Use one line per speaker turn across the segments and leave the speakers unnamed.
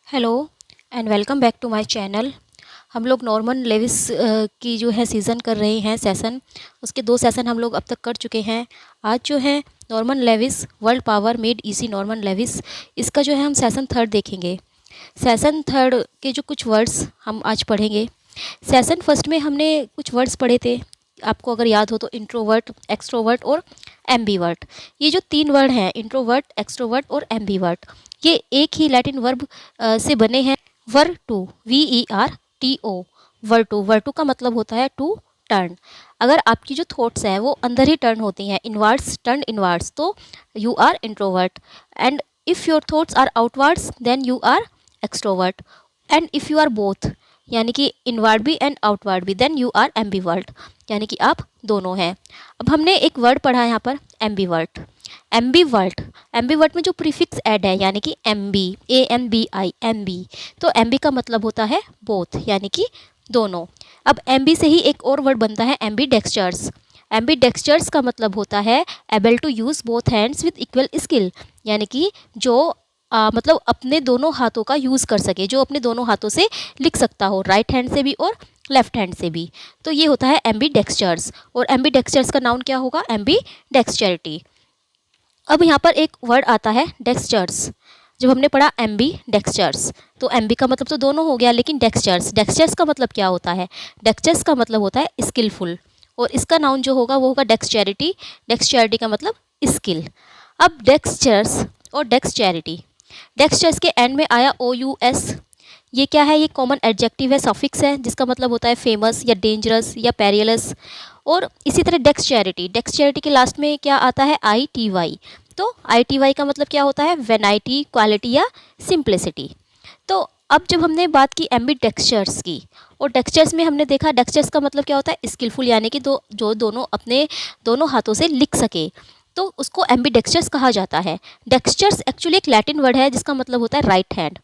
Hello and welcome back to my channel. हम लोग Norman Levi's की जो है सीज़न कर रहे हैं सेशन। उसके 2 सेशन हम लोग अब तक कर चुके हैं। आज जो है Norman Lewis word power made easy Norman Lewis, इसका जो है हम सेशन 3 देखेंगे। सेशन 3 के जो कुछ वर्ड्स हम आज पढ़ेंगे। सेशन फर्स्ट में हमने कुछ वर्ड्स पढ़े थे, आपको अगर याद हो तो इंट्रोवर्ट, एक्सट्रोवर्ट और एम्बीवर्ट। ये जो 3 वर्ड हैं इंट्रोवर्ट, एक्सट्रोवर्ट और एम्बीवर्ट, ये एक ही लैटिन वर्ब से बने हैं। वर्टू, VERTO, वर्टू। वर्टू का मतलब होता है टू टर्न। अगर आपकी जो थॉट्स हैं वो अंदर ही टर्न होती हैं, इनवर्ड्स, टर्न इनवर्ड्स, तो you are introvert. And if your thoughts are outwards then you are extrovert. And if you are both, यानी कि इनवर्ड भी एंड आउटवर्ड भी, देन यू आर एम्बीवर्ट, यानी कि आप दोनों हैं। अब हमने एक वर्ड पढ़ा है यहाँ पर, एम्बीवर्ट। एम्बीवर्ट, एम्बीवर्ट में जो प्रीफिक्स ऐड है यानी कि एम्बी, AMBI, एम्बी, तो एम्बी का मतलब होता है बोथ, यानी कि दोनों। अब एम्बी से ही एक और वर्ड बनता है एम्बीडेक्स्टर्स। एम्बीडेक्स्टर्स का मतलब होता है able to use both hands with equal skill, यानी कि जो मतलब अपने दोनों हाथों का यूज़ कर सके, जो अपने दोनों हाथों से लिख सकता हो, राइट हैंड से भी और लेफ्ट हैंड से भी, तो ये होता है एम्बीडेक्स्टर्स। और एम्बीडेक्स्टर्स का नाउन क्या होगा? एम्बीडेक्स्टरिटी। अब यहाँ पर एक वर्ड आता है डेक्स्टर्स। जब हमने पढ़ा एम्बी डेक्स्टर्स, तो एम्बी का मतलब तो दोनों हो गया, लेकिन डेक्स्टर्स, डेक्स्टर्स का मतलब क्या होता है? डेक्स्टर्स का मतलब होता है स्किलफुल, और इसका नाउन जो होगा वो होगा डेक्स्टैरिटी। डेक्स्टैरिटी का मतलब स्किल। अब डेक्स्टर्स और डेक्स्टैरिटी, डेक्स्टर्स के एंड में आया OUS। ये क्या है? ये कॉमन एडजेक्टिव है, सफिक्स है, जिसका मतलब होता है फेमस या डेंजरस या पेरियलस। और इसी तरह डेक्स्टैरिटी, डेक्स्टैरिटी के लास्ट में क्या आता है? ITY। तो ITY का मतलब क्या होता है? वेनाइटी, क्वालिटी या सिंप्लिसिटी। तो अब जब हमने बात की एम्बीडेक्स्टर्स की, और डेक्स्टर्स में हमने देखा डेक्स्टर्स का मतलब क्या होता है? स्किलफुल, यानी कि जो दोनों अपने दोनों हाथों से लिख सके, तो उसको एम्बीडेक्स्टर्स कहा जाता है। डेक्स्टर्स एक्चुअली एक लैटिन वर्ड है जिसका मतलब होता है राइट हैंड,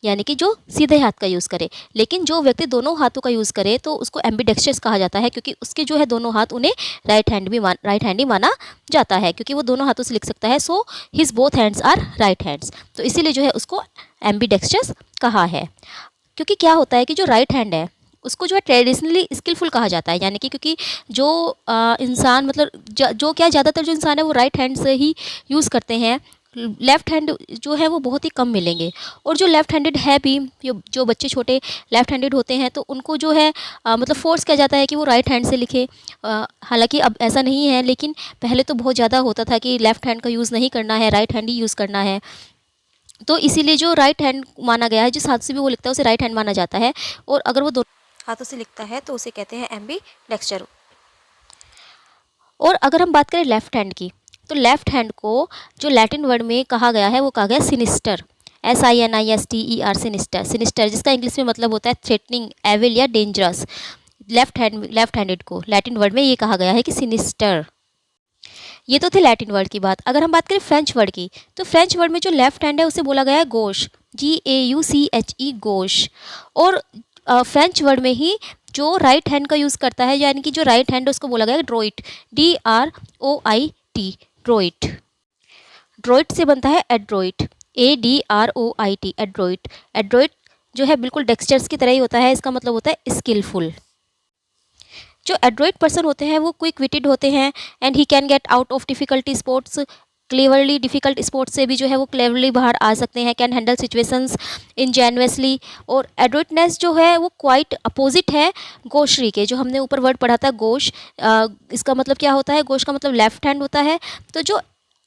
यानी कि जो सीधे हाथ का यूज़ करे। लेकिन जो व्यक्ति दोनों हाथों का यूज़ करे तो उसको एम्बीडेक्स्टर्स कहा जाता है, क्योंकि उसके जो है दोनों हाथ, उन्हें राइट हैंड ही माना जाता है, क्योंकि वो दोनों हाथों से लिख सकता है। So his both hands are right hands, तो इसीलिए जो है उसको एम्बीडेक्स्टर्स कहा है। क्योंकि क्या होता है कि जो राइट हैंड है उसको जो है ट्रेडिशनली स्किलफुल कहा जाता है, यानी कि क्योंकि जो इंसान मतलब जो क्या ज़्यादातर जो इंसान है वो राइट हैंड से ही यूज़ करते हैं। लेफ़्ट हैंड जो है वो बहुत ही कम मिलेंगे। और जो लेफ़्ट हैंडेड है भी, जो बच्चे छोटे लेफ़्ट हैंडेड होते हैं तो उनको जो है मतलब फोर्स किया जाता है कि वो राइट हैंड से लिखे। हालांकि अब ऐसा नहीं है, लेकिन पहले तो बहुत ज़्यादा होता था कि लेफ़्ट हैंड का यूज़ नहीं करना है, राइट हैंड ही यूज़ करना है। तो इसीलिए जो राइट हैंड माना गया है, जिस हाथ से भी वो लिखता है उसे राइट हैंड माना जाता है। और अगर वो दोनों हाथों से लिखता है तो उसे कहते हैं एम्बीडेक्स्टर। और अगर हम बात करें लेफ़्ट हैंड की, तो लेफ़्ट हैंड को जो लैटिन वर्ड में कहा गया है वो कहा गया सिनिस्टर, SINISTER, सिनिस्टर। सिनिस्टर जिसका इंग्लिश में मतलब होता है थ्रेटनिंग, एविल या डेंजरस। लेफ्ट हैंडेड को लैटिन वर्ड में ये कहा गया है कि सिनिस्टर। ये तो थे लैटिन वर्ड की बात। अगर हम बात करें फ्रेंच वर्ड की, तो फ्रेंच वर्ड में जो लेफ्ट हैंड है उसे बोला गया है गौश, GAUCHE, गौश। और फ्रेंच वर्ड में ही जो राइट हैंड का यूज़ करता है, यानी कि जो राइट हैंड है उसको बोला गया है ड्रोइट, DROIT, ड्रोइट। ड्रोइट से बनता है एड्रोइट, ADROIT, एड्रोइट। एड्रोइट जो है बिल्कुल डेक्स्टर्स की तरह ही होता है, इसका मतलब होता है स्किलफुल। जो एड्रोइट पर्सन होते हैं वो क्विक विटेड होते हैं, and he can get out of difficulty sports cleverly. Difficult sports से भी जो है वो क्लेवरली बाहर आ सकते हैं। Can handle situations ingeniously. और एड्रोइटनेस जो है वो क्वाइट अपोजिट है गोशरी के, जो हमने ऊपर वर्ड पढ़ा था गोश। इसका मतलब क्या होता है? गोश का मतलब लेफ्ट हैंड होता है। तो जो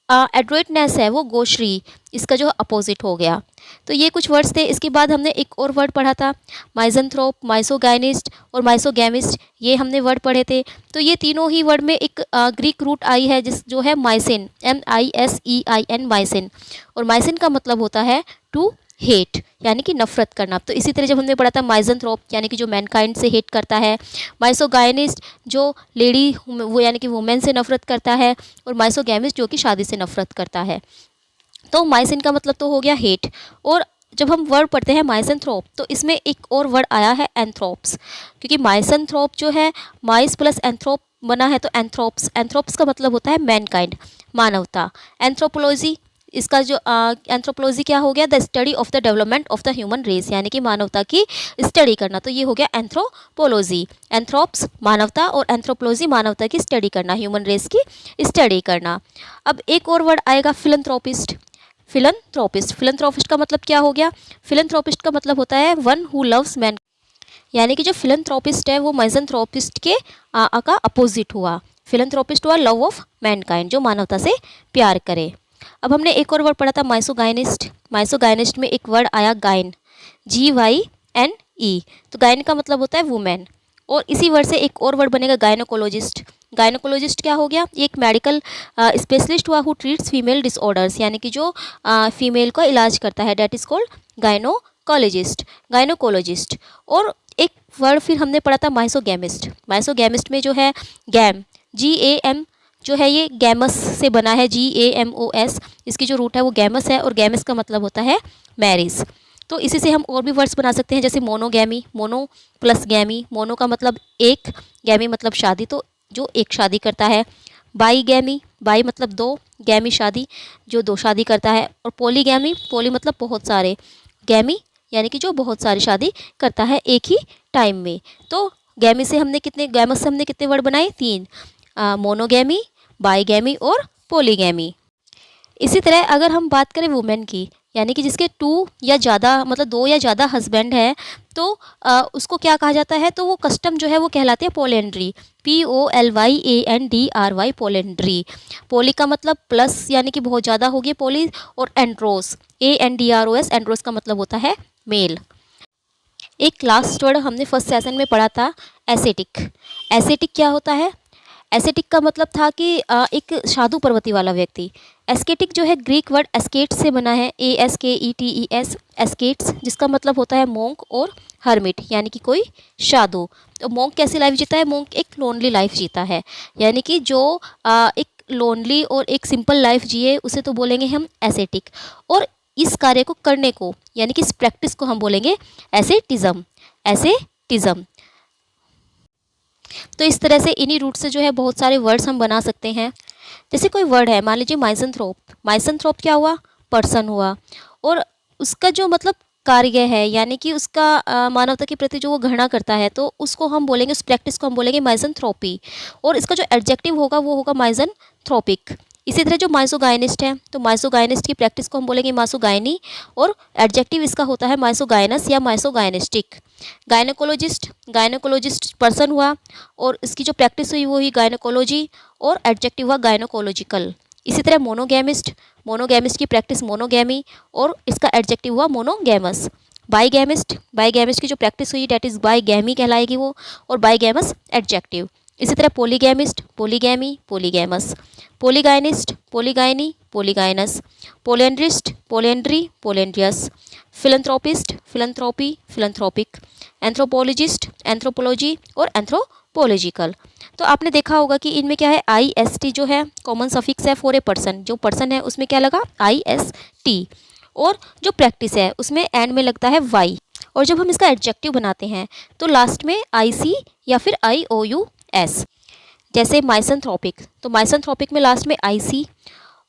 एड्रोइटनेस है वो गोश्री, इसका जो अपोजिट हो गया। तो ये कुछ वर्ड्स थे। इसके बाद हमने एक और वर्ड पढ़ा था माइजनथ्रोप, माइसोगाइनिस्ट और माइसोगैमिस्ट, ये हमने वर्ड पढ़े थे। तो ये तीनों ही वर्ड में एक ग्रीक रूट आई है जिस जो है माइसिन, MISEIN, माइसिन। और माइसिन का मतलब होता है टू हेट, यानी कि नफरत करना। तो इसी तरह जब हमने पढ़ा था माइजनथ्रोप, यानी कि जो मैनकाइंड से हेट करता है। माइसोगाइनिस्ट जो लेडी वो यानी कि वुमेन से नफरत करता है। और माइसोगैमिस्ट जो कि शादी से नफरत करता है। तो माइसिन का मतलब तो हो गया हेट। और जब हम वर्ड पढ़ते हैं माइसनथ्रोप, तो इसमें एक और वर्ड आया है एंथ्रोप्स, क्योंकि माइसनथ्रोप जो है माइस प्लस एंथ्रोप बना है, तो एंथ्रोप्स, एंथ्रोप्स का मतलब होता है मैनकाइंड, मानवता। एंथ्रोपोलॉजी इसका जो एंथ्रोपोलॉजी क्या हो गया, the study of the development of the human race, यानी कि मानवता की स्टडी करना, तो ये हो गया एंथ्रोपोलॉजी। एंथ्रोप्स मानवता और एंथ्रोपोलॉजी मानवता की स्टडी करना, ह्यूमन रेस की स्टडी करना। अब एक और वर्ड आएगा फिलंथ्रोपिस्ट। फिलंथ्रोपिस्ट, फिलंथ्रोपिस्ट का मतलब क्या हो गया, फिलंथ्रोपिस्ट का मतलब होता है वन हु लव्स मैन, यानी कि जो फिलंथ्रोपिस्ट है वो माइज़ेंथ्रोपिस्ट के का अपोजिट हुआ। फिलंथ्रोपिस्ट हुआ लव ऑफ मैनकाइंड, जो मानवता से प्यार करे। अब हमने एक और वर्ड पढ़ा था माइसोगाइनिस्ट। माइसोगाइनिस्ट में एक वर्ड आया गाइन, GYNE, तो गाइन का मतलब होता है वुमेन। और इसी वर्ड से एक और वर्ड बनेगा गायनोकोलॉजिस्ट। गायनोकोलॉजिस्ट क्या हो गया, ये एक मेडिकल स्पेशलिस्ट हुआ हु ट्रीट्स फीमेल डिसऑर्डर्स, यानी कि जो फीमेल का इलाज करता है, that is called gynaecologist, gynaecologist. और एक वर्ड फिर हमने पढ़ा था माइसोगैमिस्ट। माइसोगैमिस्ट में जो है गैम, GAM जो है ये गैमस से बना है, GAMOS, इसकी जो रूट है वो गैमस है, और गैमस का मतलब होता है मैरिज। तो इसी से हम और भी वर्ड्स बना सकते हैं, जैसे मोनोगैमी, मोनो प्लस गैमी, मोनो का मतलब एक, गैमी मतलब शादी, तो जो एक शादी करता है। बाईगैमी, बाई मतलब दो, गैमी शादी, जो दो शादी करता है। और पॉलीगैमी, पॉली मतलब बहुत सारे, गैमी यानी कि जो बहुत सारी शादी करता है एक ही टाइम में। तो गैमी से हमने कितने, गैमस से हमने कितने वर्ड बनाए, 3, मोनोगैमी, बाईगैमी और पॉलीगैमी। इसी तरह अगर हम बात करें वुमेन की, यानी कि जिसके 2 या ज़्यादा मतलब 2 या ज़्यादा हस्बैंड है, तो उसको क्या कहा जाता है, तो वो कस्टम जो है वो कहलाती है पोलेंड्री, POLYANDRY, पोलेंड्री। पोली का मतलब प्लस यानी कि बहुत ज़्यादा होगी पोली, और एंड्रोस, ANDROS, एंड्रोस का मतलब होता है मेल। एक लास्ट वर्ड हमने फर्स्ट सेशन में पढ़ा था, एसेटिक। एसेटिक क्या होता है, एसेटिक का मतलब था कि एक साधु प्रवृत्ति वाला व्यक्ति। एस्केटिक जो है ग्रीक वर्ड एस्केट्स से बना है, ASKETES, एस्केट्स, जिसका मतलब होता है मोंक और हर्मिट, यानी कि कोई साधु। तो मोंक कैसी लाइफ जीता है, मोंक एक लोनली लाइफ जीता है, यानी कि जो एक लोनली और एक सिंपल लाइफ जिए उसे तो बोलेंगे हम एसेटिक। और इस कार्य को करने को, यानी कि इस प्रैक्टिस को हम बोलेंगे एसेटिज्म, एसेटिज्म। तो इस तरह से इन्हीं रूट से जो है बहुत सारे वर्ड्स हम बना सकते हैं। जैसे कोई वर्ड है, मान लीजिए माइसेंथ्रोप, माइसेंथ्रोप क्या हुआ, पर्सन हुआ, और उसका जो मतलब कार्य है, यानी कि उसका मानवता के प्रति जो वो घृणा करता है, तो उसको हम बोलेंगे, उस प्रैक्टिस को हम बोलेंगे माइसेंथ्रोपी, और इसका जो एडजेक्टिव होगा वो होगा माइसेंथ्रोपिक। इसी तरह जो माइसोगाइनिस्ट है, तो माइसोगाइनिस्ट की प्रैक्टिस को हम बोलेंगे माइसोगाइनी, और एडजेक्टिव इसका होता है माइसोगाइनस या माइसोगाइनिस्टिक। गायनोकोलॉजिस्ट, गायनोकोलॉजिस्ट पर्सन हुआ, और इसकी जो प्रैक्टिस हुई वो हुई गायनोकोलॉजी, और एडजेक्टिव हुआ गायनोकोलॉजिकल। इसी तरह मोनोगैमिस्ट, मोनोगैमिस्ट की प्रैक्टिस मोनोगैमी, और इसका एडजेक्टिव हुआ मोनोगैमस। बाईगैमिस्ट, बाईगैमिस्ट की जो प्रैक्टिस हुई डेट इज़ बाईगैमी कहलाएगी वो, और बाईगैमस एडजेक्टिव। इसी तरह polygamist, polygamy, polygamous. Polygynist, polygyny, polygynous. Polyandrist, polyandry, polyandrous. Philanthropist, philanthropy, philanthropic. Anthropologist, anthropology, और एंथ्रोपोलॉजिकल। तो आपने देखा होगा कि इनमें क्या है, IST जो है कॉमन सफिक्स है फॉर ए पर्सन, जो पर्सन है उसमें क्या लगा, IST, और जो प्रैक्टिस है उसमें एंड में लगता है Y। और जब हम इसका एडजेक्टिव बनाते हैं तो लास्ट में IC या फिर IOUS। जैसे माइसेंथ्रोपिक, तो माइसेंथ्रोपिक में लास्ट में IC,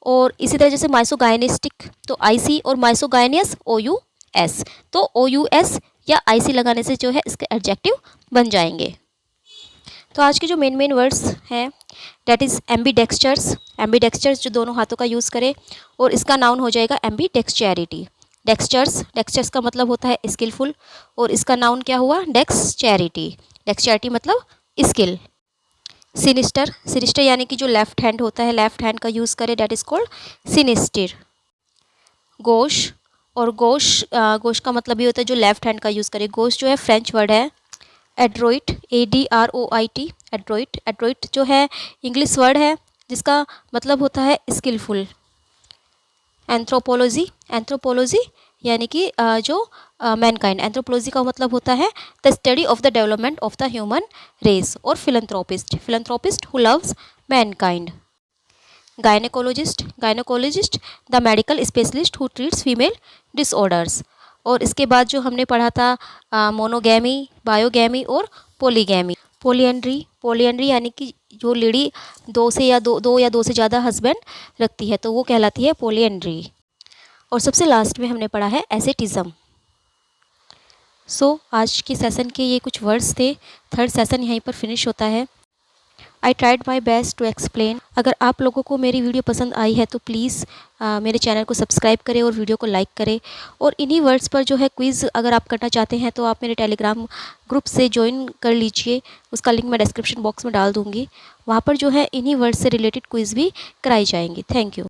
और इसी तरह जैसे माइसोगाइनिस्टिक तो IC, और माइसोगाइनियस OUS, तो OUS या IC लगाने से जो है इसके एडजेक्टिव बन जाएंगे। तो आज के जो मेन वर्ड्स हैं डेट इज़ एम्बीडेक्स्टर्स, एम्बीडेक्स्टर्स जो दोनों हाथों का यूज़ करे, और इसका नाउन हो जाएगा एम्बीडेक्स्चैरिटी। डेक्स्टर्स, डेक्स्टर्स का मतलब होता है स्किलफुल, और इसका नाउन क्या हुआ, डेक्स्चैरिटी, डेक्स्चैरिटी मतलब स्किल। सिनिस्टर, सिनिस्टर यानी कि जो लेफ्ट हैंड होता है, लेफ्ट हैंड का यूज़ करे डेट इज़ कॉल्ड सिनिस्टर। गोश, और गोश, गोश का मतलब ये होता है जो लेफ्ट हैंड का यूज़ करे। गोश जो है फ्रेंच वर्ड है। एड्रोइट, ADROIT, एड्रोइट, एड्रोइट जो है इंग्लिश वर्ड है जिसका मतलब होता है स्किलफुल। एंथ्रोपोलॉजी, एंथ्रोपोलॉजी यानी कि जो मैनकाइंड, एंथ्रोपोलॉजी का मतलब होता है the study of the development of the human race. और philanthropist, philanthropist who loves mankind. Gynaecologist, gynaecologist the medical specialist who treats female disorders. और इसके बाद जो हमने पढ़ा था मोनोगैमी, बायोगैमी और पॉलीगैमी। पोलिएंड्री, पोलिएंड्री यानी कि जो लेडी दो या दो से ज़्यादा हस्बैंड रखती है तो वो कहलाती है पॉलीएंड्री। और सबसे लास्ट में हमने पढ़ा है एसेटिज़म। आज के सेशन के ये कुछ वर्ड्स थे। थर्ड सेशन यहीं पर फिनिश होता है। I tried my best to explain. अगर आप लोगों को मेरी वीडियो पसंद आई है तो प्लीज़ मेरे चैनल को सब्सक्राइब करें और वीडियो को लाइक करें। और इन्हीं वर्ड्स पर जो है क्विज़ अगर आप करना चाहते हैं तो आप मेरे टेलीग्राम ग्रुप से ज्वाइन कर लीजिए। उसका लिंक मैं डिस्क्रिप्शन बॉक्स में डाल दूँगी। वहाँ पर जो है इन्हीं वर्ड्स से रिलेटेड क्विज़ भी कराई जाएंगी। Thank you.